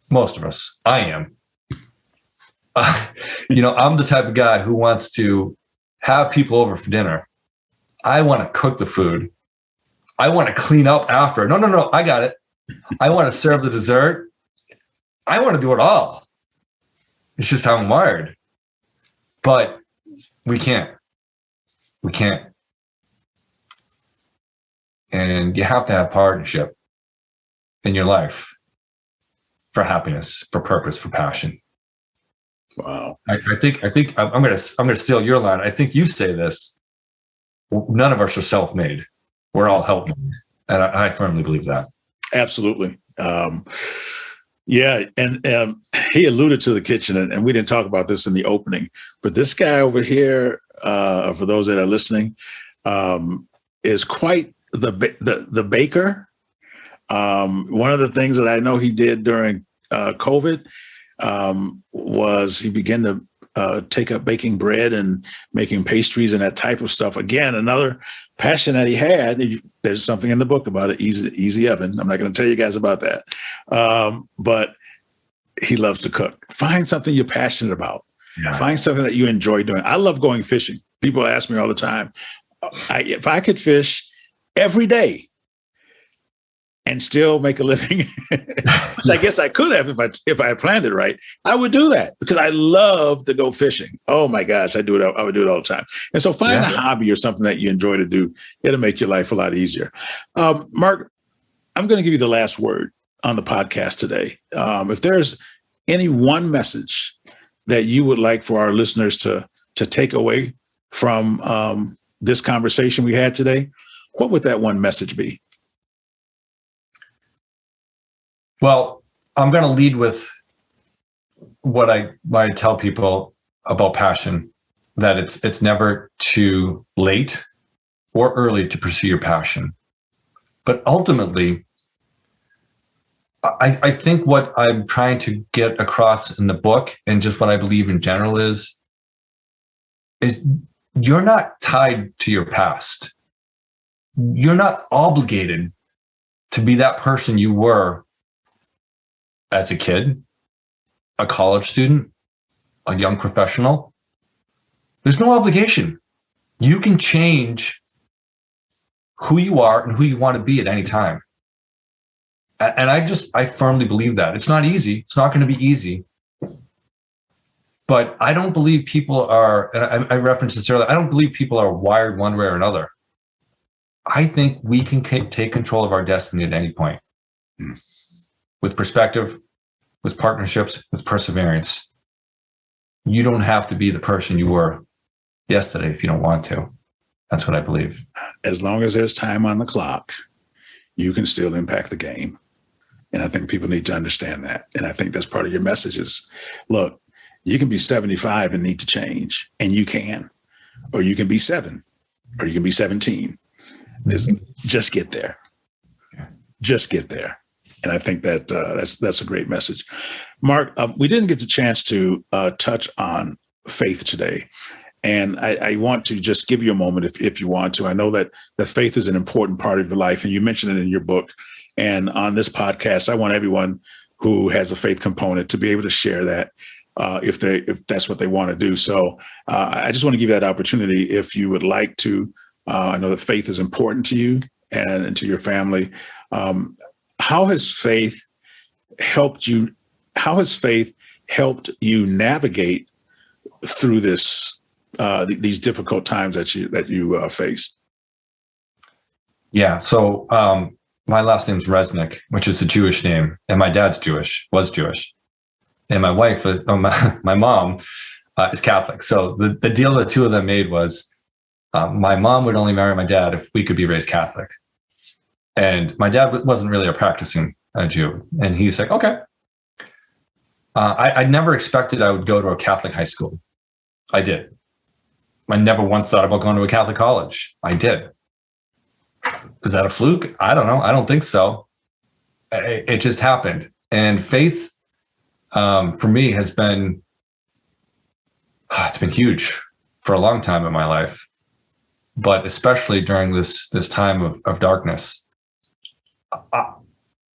Speaker 2: Most of us. I am. I'm the type of guy who wants to have people over for dinner. I want to cook the food. I want to clean up after. No, I got it. I want to serve the dessert. I want to do it all. It's just how I'm wired. But we can't. And you have to have partnership in your life for happiness, for purpose, for passion.
Speaker 1: Wow.
Speaker 2: I think I'm gonna steal your line. I think you say this. None of us are self-made. We're all help-made. And I firmly believe that.
Speaker 1: Absolutely. Yeah. And he alluded to the kitchen, and we didn't talk about this in the opening, but this guy over here, for those that are listening, is quite the baker. One of the things that I know he did during COVID was he began to take up baking bread and making pastries and that type of stuff. Again, another passion that he had. There's something in the book about it, Easy Oven. I'm not going to tell you guys about that. But he loves to cook. Find something you're passionate about. Yeah. Find something that you enjoy doing. I love going fishing. People ask me all the time, if I could fish every day and still make a living, which I guess I could have if I planned it right, I would do that because I love to go fishing. Oh my gosh, I would do it all the time. And so find a hobby or something that you enjoy to do. It'll make your life a lot easier. Mark, I'm going to give you the last word on the podcast today. If there's any one message that you would like for our listeners to take away from this conversation we had today, what would that one message be?
Speaker 2: Well, I'm going to lead with what I tell people about passion, that it's never too late or early to pursue your passion. But ultimately, I think what I'm trying to get across in the book and just what I believe in general is you're not tied to your past. You're not obligated to be that person you were as a kid, a college student, a young professional. There's no obligation. You can change who you are and who you want to be at any time. And I firmly believe that. It's not easy. It's not going to be easy. But I don't believe people are, and I referenced this earlier, I don't believe people are wired one way or another. I think we can take control of our destiny at any point. With perspective, with partnerships, with perseverance. You don't have to be the person you were yesterday if you don't want to. That's what I believe.
Speaker 1: As long as there's time on the clock, you can still impact the game. And I think people need to understand that. And I think that's part of your message is, look, you can be 75 and need to change, and you can. Or you can be 7, or you can be 17. Just get there. Just get there. And I think that that's a great message. Mark, we didn't get the chance to touch on faith today. And I want to just give you a moment if you want to. I know that faith is an important part of your life, and you mentioned it in your book. And on this podcast, I want everyone who has a faith component to be able to share that if that's what they want to do. So I just want to give you that opportunity if you would like to. I know that faith is important to you and to your family. How has faith helped you? How has faith helped you navigate through these difficult times that you faced?
Speaker 2: Yeah. So my last name is Resnick, which is a Jewish name, and my dad's was Jewish, and my wife, my mom, is Catholic. So the deal the two of them made was my mom would only marry my dad if we could be raised Catholic. And my dad wasn't really a practicing Jew. And he's like, okay. I never expected I would go to a Catholic high school. I did. I never once thought about going to a Catholic college. I did. Is that a fluke? I don't know. I don't think so. It just happened. And faith for me has been, it's been huge for a long time in my life, but especially during this time of darkness.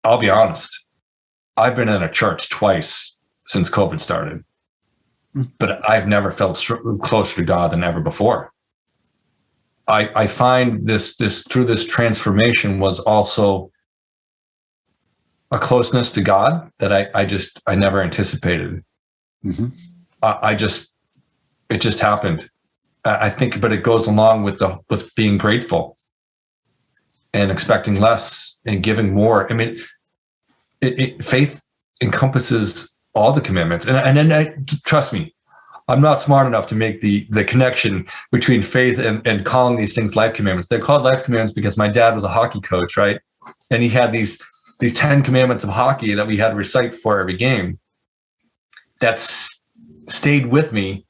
Speaker 2: I'll be honest. I've been in a church twice since COVID started, but I've never felt closer to God than ever before. I find this through this transformation was also a closeness to God that I never anticipated. Mm-hmm. It just happened. I think, but it goes along with being grateful and expecting less and giving more. I mean, faith encompasses all the commandments, and then trust me, I'm not smart enough to make the connection between faith and calling these things life commandments. They're called life commandments because my dad was a hockey coach, right? And he had these 10 commandments of hockey that we had to recite for every game. That's stayed with me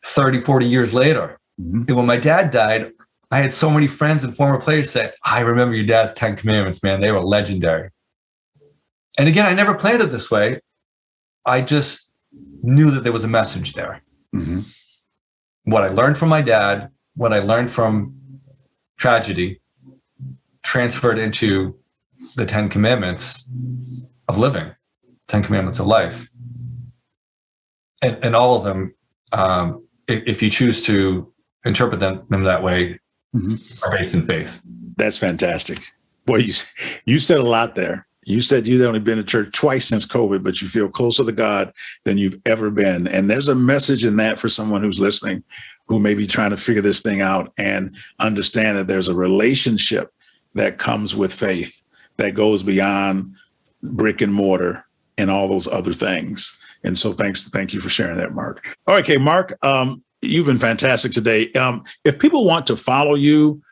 Speaker 2: 30, 40 years later. Mm-hmm. And when my dad died, I had so many friends and former players say, I remember your dad's 10 commandments, man. They were legendary. And again, I never planned it this way. I just knew that there was a message there. Mm-hmm. What I learned from my dad, what I learned from tragedy, transferred into the 10 commandments of living, 10 commandments of life. And all of them, if you choose to interpret them that way are based in faith.
Speaker 1: That's fantastic. Boy, you said a lot there. You said you'd only been to church twice since COVID, but you feel closer to God than you've ever been. And there's a message in that for someone who's listening, who may be trying to figure this thing out and understand that there's a relationship that comes with faith that goes beyond brick and mortar and all those other things. And so thank you for sharing that, Mark. All right, okay, Mark, you've been fantastic today. If people want to follow you,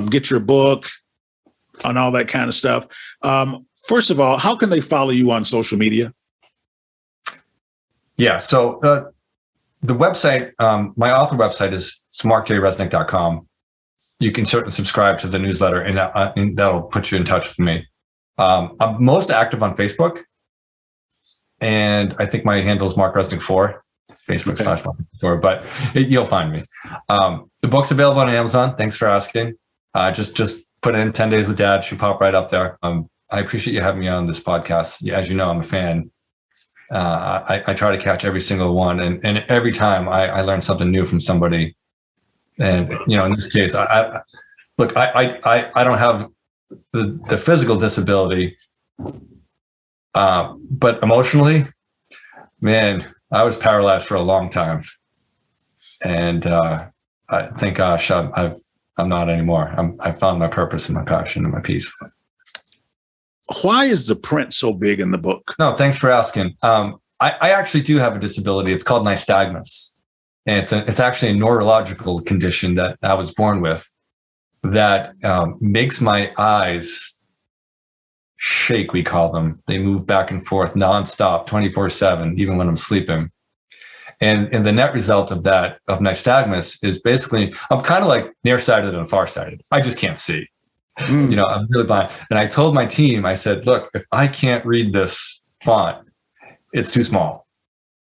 Speaker 1: get your book and all that kind of stuff, first of all, how can they follow you on social media?
Speaker 2: Yeah, so the website, my author website is smartjresnick.com. You can certainly subscribe to the newsletter, and that'll put you in touch with me. I'm most active on Facebook, and I think my handle is Mark Resnick 4, Facebook / Mark Resnick 4, but you'll find me. The book's available on Amazon. Thanks for asking. Just put in 10 Days with Dad. Should pop right up there. I appreciate you having me on this podcast. As you know, I'm a fan. I try to catch every single one, and every time I learn something new from somebody. And in this case, I don't have the physical disability, but emotionally, man, I was paralyzed for a long time, and thank gosh I'm not anymore. I found my purpose and my passion and my peace.
Speaker 1: Why is the print so big in the book?
Speaker 2: No, thanks for asking. I actually do have a disability. It's called nystagmus. And it's actually a neurological condition that I was born with that makes my eyes shake, we call them. They move back and forth nonstop, 24/7, even when I'm sleeping. And the net result of that, of nystagmus, is basically I'm kind of like nearsighted and farsighted. I just can't see. I'm really blind. And I told my team, I said, look, if I can't read this font, it's too small.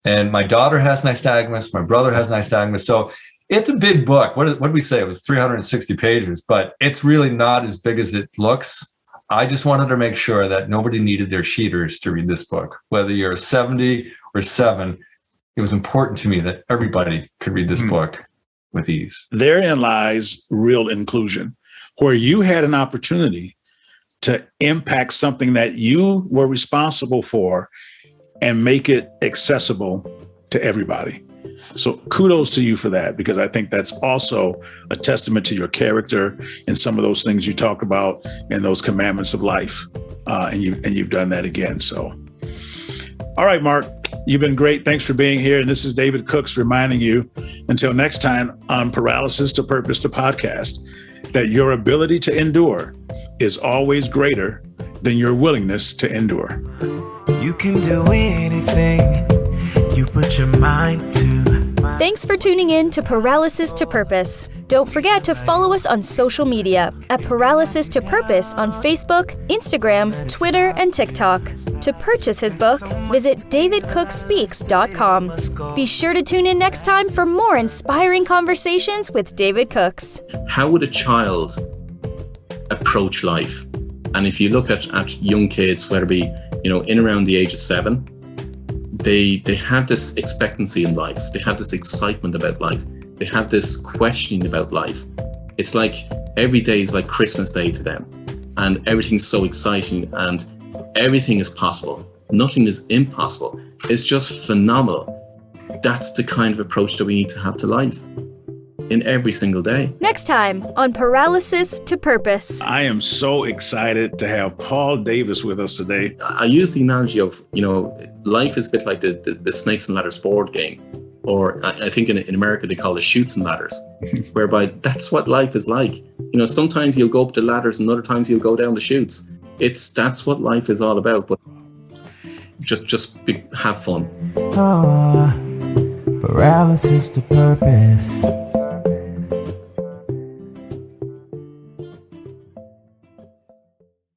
Speaker 2: And my daughter has nystagmus, my brother has nystagmus. So it's a big book. What did we say? It was 360 pages, but it's really not as big as it looks. I just wanted to make sure that nobody needed their cheaters to read this book. Whether you're 70 or 7, it was important to me that everybody could read this book with ease.
Speaker 1: Therein lies real inclusion, where you had an opportunity to impact something that you were responsible for and make it accessible to everybody. So kudos to you for that, because I think that's also a testament to your character and some of those things you talk about and those commandments of life. And you've done that again. So, all right, Mark, you've been great. Thanks for being here. And this is David Cooks reminding you, until next time on Paralysis to Purpose, the podcast, that your ability to endure is always greater than your willingness to endure.
Speaker 3: You can do anything you put your mind to.
Speaker 4: Thanks for tuning in to Paralysis to Purpose. Don't forget to follow us on social media at Paralysis to Purpose on Facebook, Instagram, Twitter, and TikTok. To purchase his book, visit davidcookspeaks.com. Be sure to tune in next time for more inspiring conversations with David Cooks.
Speaker 5: How would a child approach life? And if you look at young kids, whether it be in around the age of 7, they have this expectancy in life. They have this excitement about life. They have this questioning about life. It's like every day is like Christmas Day to them, and everything's so exciting and everything is possible. Nothing is impossible. It's just phenomenal. That's the kind of approach that we need to have to life in every single day.
Speaker 4: Next time on Paralysis to Purpose.
Speaker 1: I am so excited to have Paul Davis with us today.
Speaker 5: I use the analogy of, life is a bit like the Snakes and Ladders board game, or I think in America they call it Chutes and Ladders, whereby that's what life is like. Sometimes you'll go up the ladders and other times you'll go down the chutes. That's what life is all about. But just have fun.
Speaker 3: Paralysis to purpose.